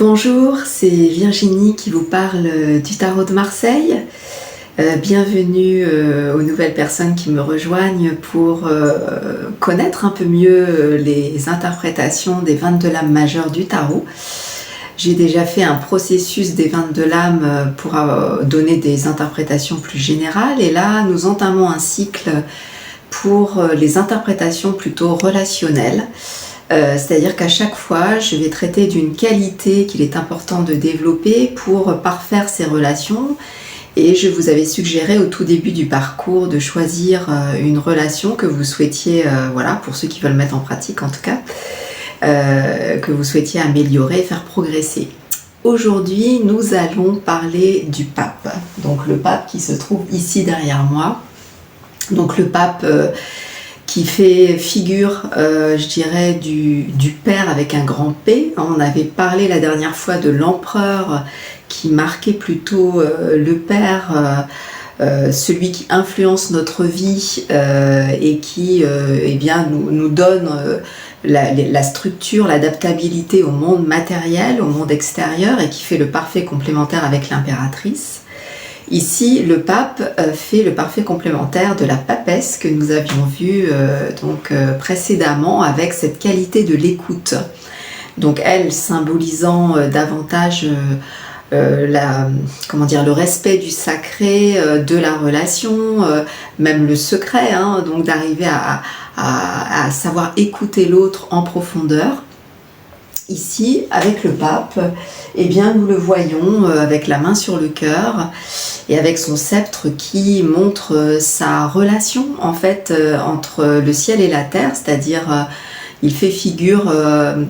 Bonjour, c'est Virginie qui vous parle du tarot de Marseille. Bienvenue aux nouvelles personnes qui me rejoignent pour connaître un peu mieux les interprétations des 22 lames majeures du tarot. J'ai déjà fait un processus des 22 lames pour donner des interprétations plus générales et là nous entamons un cycle pour les interprétations plutôt relationnelles. C'est-à-dire qu'à chaque fois, je vais traiter d'une qualité qu'il est important de développer pour parfaire ces relations. Et je vous avais suggéré au tout début du parcours de choisir une relation que vous souhaitiez, voilà, pour ceux qui veulent mettre en pratique en tout cas, que vous souhaitiez améliorer, faire progresser. Aujourd'hui, nous allons parler du pape. Donc le pape qui se trouve ici derrière moi. Donc le pape qui fait figure, je dirais, du père avec un grand P. On avait parlé la dernière fois de l'empereur qui marquait plutôt le père, celui qui influence notre vie et qui eh bien, nous donne la structure, l'adaptabilité au monde matériel, au monde extérieur et qui fait le parfait complémentaire avec l'impératrice. Ici, le pape fait le parfait complémentaire de la papesse que nous avions vu précédemment avec cette qualité de l'écoute. Donc elle symbolisant davantage le respect du sacré, de la relation, même le secret, donc d'arriver à savoir écouter l'autre en profondeur. Ici, avec le pape, eh bien, nous le voyons avec la main sur le cœur et avec son sceptre qui montre sa relation en fait entre le ciel et la terre, c'est-à-dire il fait figure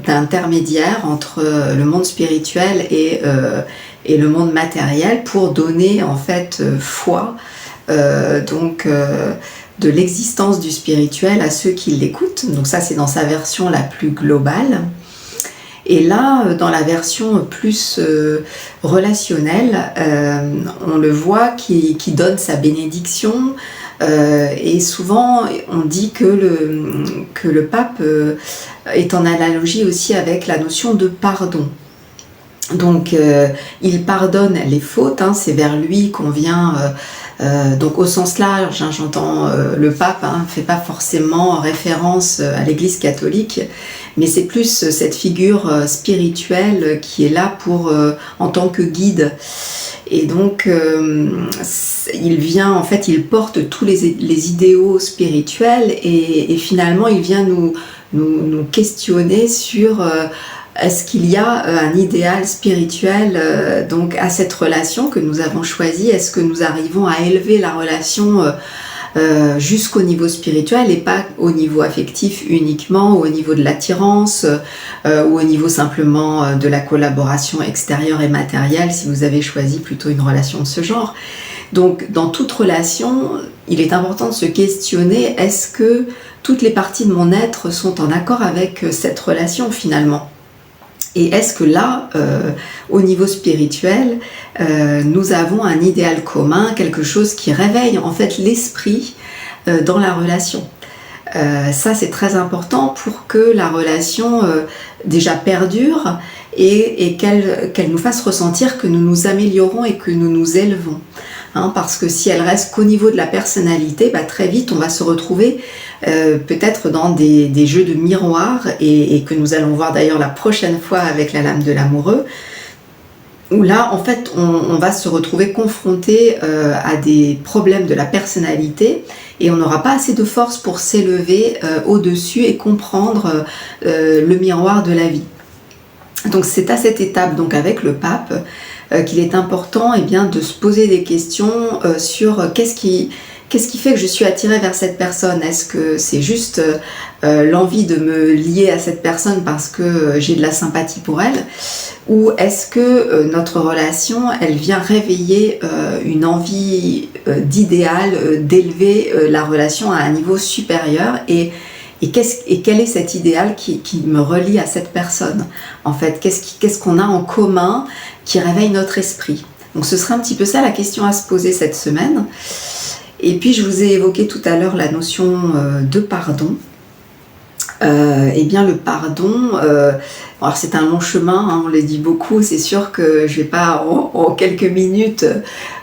d'intermédiaire entre le monde spirituel et le monde matériel pour donner en fait foi de l'existence du spirituel à ceux qui l'écoutent. Donc ça, c'est dans sa version la plus globale. Et là, dans la version plus relationnelle, on le voit qui donne sa bénédiction. Et souvent, on dit que le pape est en analogie aussi avec la notion de pardon. Donc, il pardonne les fautes, c'est vers lui qu'on vient... donc au sens large, j'entends le pape ne fait pas forcément référence à l'Église catholique, mais c'est plus cette figure spirituelle qui est là pour en tant que guide. Et donc il vient, en fait, il porte tous les idéaux spirituels et finalement il vient nous questionner sur est-ce qu'il y a un idéal spirituel donc à cette relation que nous avons choisie? Est-ce que nous arrivons à élever la relation jusqu'au niveau spirituel et pas au niveau affectif uniquement, ou au niveau de l'attirance ou au niveau simplement de la collaboration extérieure et matérielle si vous avez choisi plutôt une relation de ce genre? Donc dans toute relation, il est important de se questionner, est-ce que toutes les parties de mon être sont en accord avec cette relation finalement? Et est-ce que là, au niveau spirituel, nous avons un idéal commun, quelque chose qui réveille en fait l'esprit dans la relation? Ça, c'est très important pour que la relation déjà perdure et qu'elle nous fasse ressentir que nous nous améliorons et que nous nous élevons. Parce que si elle reste qu'au niveau de la personnalité, très vite on va se retrouver peut-être dans des jeux de miroir et que nous allons voir d'ailleurs la prochaine fois avec la lame de l'amoureux, où là en fait on va se retrouver confronté à des problèmes de la personnalité et on n'aura pas assez de force pour s'élever au-dessus et comprendre le miroir de la vie. Donc c'est à cette étape, donc avec le pape, qu'il est important de se poser des questions sur qu'est-ce qui fait que je suis attirée vers cette personne. Est-ce que c'est juste l'envie de me lier à cette personne parce que j'ai de la sympathie pour elle, ou est-ce que notre relation, elle vient réveiller une envie d'idéal, d'élever la relation à un niveau supérieur et quel est cet idéal qui me relie à cette personne? En fait, qu'est-ce qu'on a en commun qui réveille notre esprit? Donc ce sera un petit peu ça la question à se poser cette semaine. Et puis je vous ai évoqué tout à l'heure la notion de pardon. Eh bien le pardon, alors c'est un long chemin, hein, on le dit beaucoup, c'est sûr que je vais pas en quelques minutes,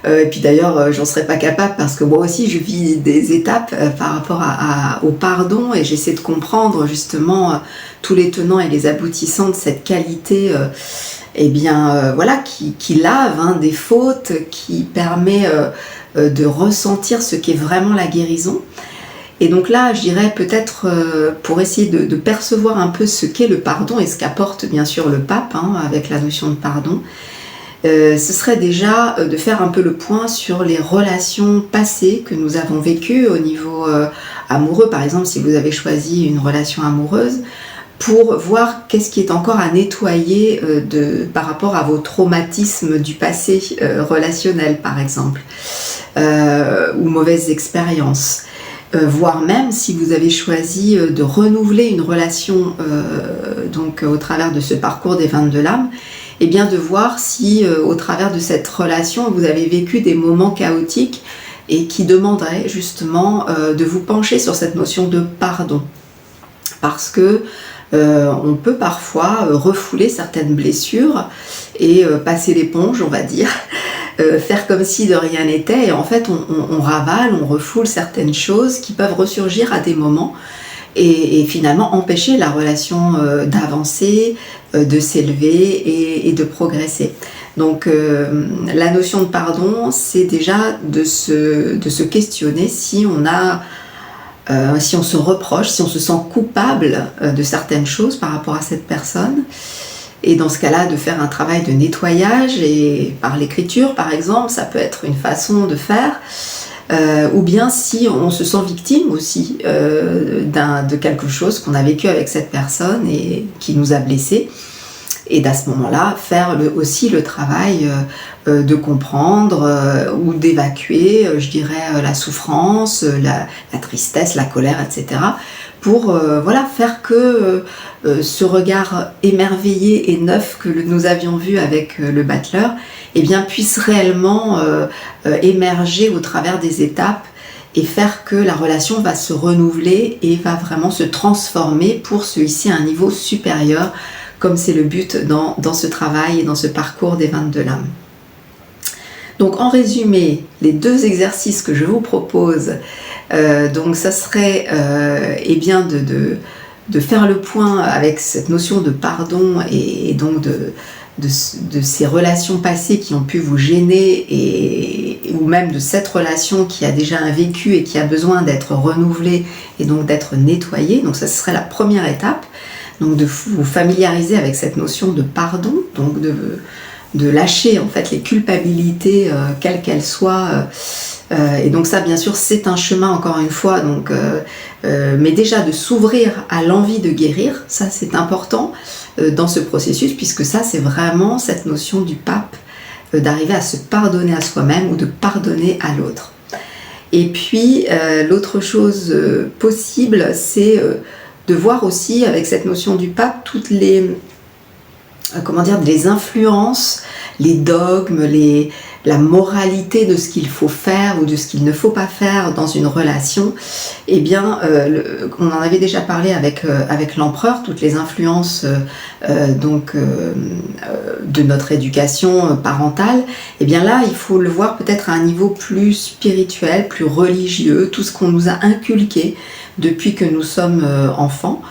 et puis d'ailleurs j'en serais pas capable parce que moi aussi je vis des étapes par rapport au pardon et j'essaie de comprendre justement tous les tenants et les aboutissants de cette qualité voilà, qui lave hein, des fautes, qui permet de ressentir ce qu'est vraiment la guérison. Et donc là, je dirais peut-être pour essayer de percevoir un peu ce qu'est le pardon et ce qu'apporte bien sûr le pape hein, avec la notion de pardon, ce serait déjà de faire un peu le point sur les relations passées que nous avons vécues au niveau amoureux. Par exemple, si vous avez choisi une relation amoureuse, pour voir qu'est-ce qui est encore à nettoyer par rapport à vos traumatismes du passé relationnel, par exemple, ou mauvaises expériences. Voire même si vous avez choisi de renouveler une relation donc au travers de ce parcours des 22 lames, et bien de voir si au travers de cette relation vous avez vécu des moments chaotiques et qui demanderaient justement de vous pencher sur cette notion de pardon, parce que on peut parfois refouler certaines blessures et passer l'éponge, on va dire, faire comme si de rien n'était, et en fait on ravale, on refoule certaines choses qui peuvent ressurgir à des moments et finalement empêcher la relation d'avancer, de s'élever et de progresser. Donc la notion de pardon, c'est déjà de se questionner si on se reproche, si on se sent coupable de certaines choses par rapport à cette personne. Et dans ce cas-là, de faire un travail de nettoyage, et par l'écriture par exemple, ça peut être une façon de faire, ou bien si on se sent victime aussi de quelque chose qu'on a vécu avec cette personne et qui nous a blessés, et à ce moment-là, faire aussi le travail de comprendre ou d'évacuer, je dirais, la souffrance, la tristesse, la colère, etc. Pour voilà, faire que ce regard émerveillé et neuf que nous avions vu avec le battleur eh bien, puisse réellement émerger au travers des étapes et faire que la relation va se renouveler et va vraiment se transformer pour se hisser à un niveau supérieur, comme c'est le but dans ce travail et dans ce parcours des 22 lames. Donc en résumé, les deux exercices que je vous propose, donc ça serait eh bien de faire le point avec cette notion de pardon et donc de ces relations passées qui ont pu vous gêner, ou même de cette relation qui a déjà un vécu et qui a besoin d'être renouvelée et donc d'être nettoyée. Donc ça serait la première étape, donc de vous familiariser avec cette notion de pardon, donc de lâcher en fait les culpabilités quelles qu'elles soient, et donc ça bien sûr c'est un chemin encore une fois, donc, mais déjà de s'ouvrir à l'envie de guérir, ça c'est important dans ce processus, puisque ça c'est vraiment cette notion du pape, d'arriver à se pardonner à soi-même ou de pardonner à l'autre. Et puis l'autre chose possible, c'est de voir aussi avec cette notion du pape toutes les influences, les dogmes, la moralité de ce qu'il faut faire ou de ce qu'il ne faut pas faire dans une relation. Eh bien, on en avait déjà parlé avec l'empereur, toutes les influences de notre éducation parentale. Eh bien là, il faut le voir peut-être à un niveau plus spirituel, plus religieux, tout ce qu'on nous a inculqué depuis que nous sommes enfants,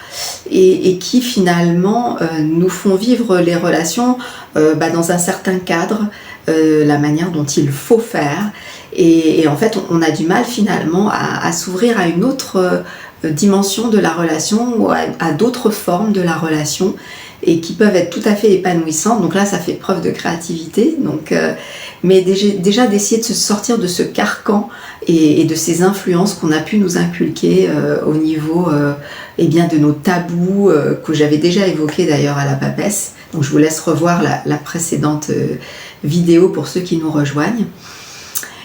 et qui finalement nous font vivre les relations dans un certain cadre, la manière dont il faut faire, et en fait on a du mal finalement à s'ouvrir à une autre dimension de la relation, ou à d'autres formes de la relation, et qui peuvent être tout à fait épanouissantes. Donc là ça fait preuve de créativité, donc, mais déjà d'essayer de se sortir de ce carcan et de ces influences qu'on a pu nous inculquer au niveau eh bien, de nos tabous que j'avais déjà évoqués d'ailleurs à la papesse. Donc je vous laisse revoir la précédente vidéo pour ceux qui nous rejoignent.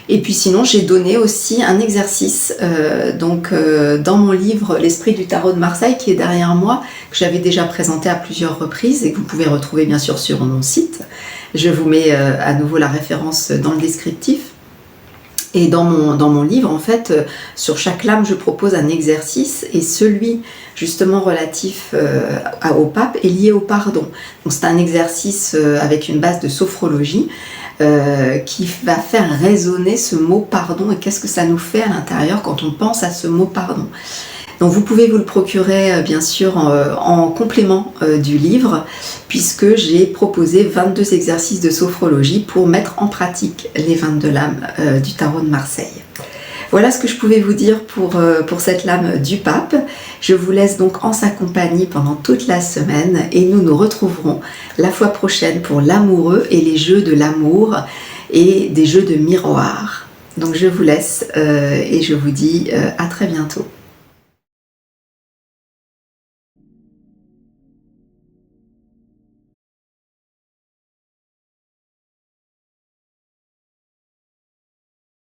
Et puis sinon, j'ai donné aussi un exercice dans mon livre L'Esprit du Tarot de Marseille, qui est derrière moi, que j'avais déjà présenté à plusieurs reprises et que vous pouvez retrouver bien sûr sur mon site. Je vous mets à nouveau la référence dans le descriptif. Et dans mon livre, en fait, sur chaque lame, je propose un exercice et celui justement relatif au pape est lié au pardon. Donc c'est un exercice avec une base de sophrologie qui va faire résonner ce mot pardon et qu'est-ce que ça nous fait à l'intérieur quand on pense à ce mot pardon. Donc vous pouvez vous le procurer bien sûr en complément du livre puisque j'ai proposé 22 exercices de sophrologie pour mettre en pratique les 22 lames du tarot de Marseille. Voilà ce que je pouvais vous dire pour cette lame du pape. Je vous laisse donc en sa compagnie pendant toute la semaine et nous nous retrouverons la fois prochaine pour l'amoureux et les jeux de l'amour et des jeux de miroir. Donc je vous laisse et je vous dis à très bientôt.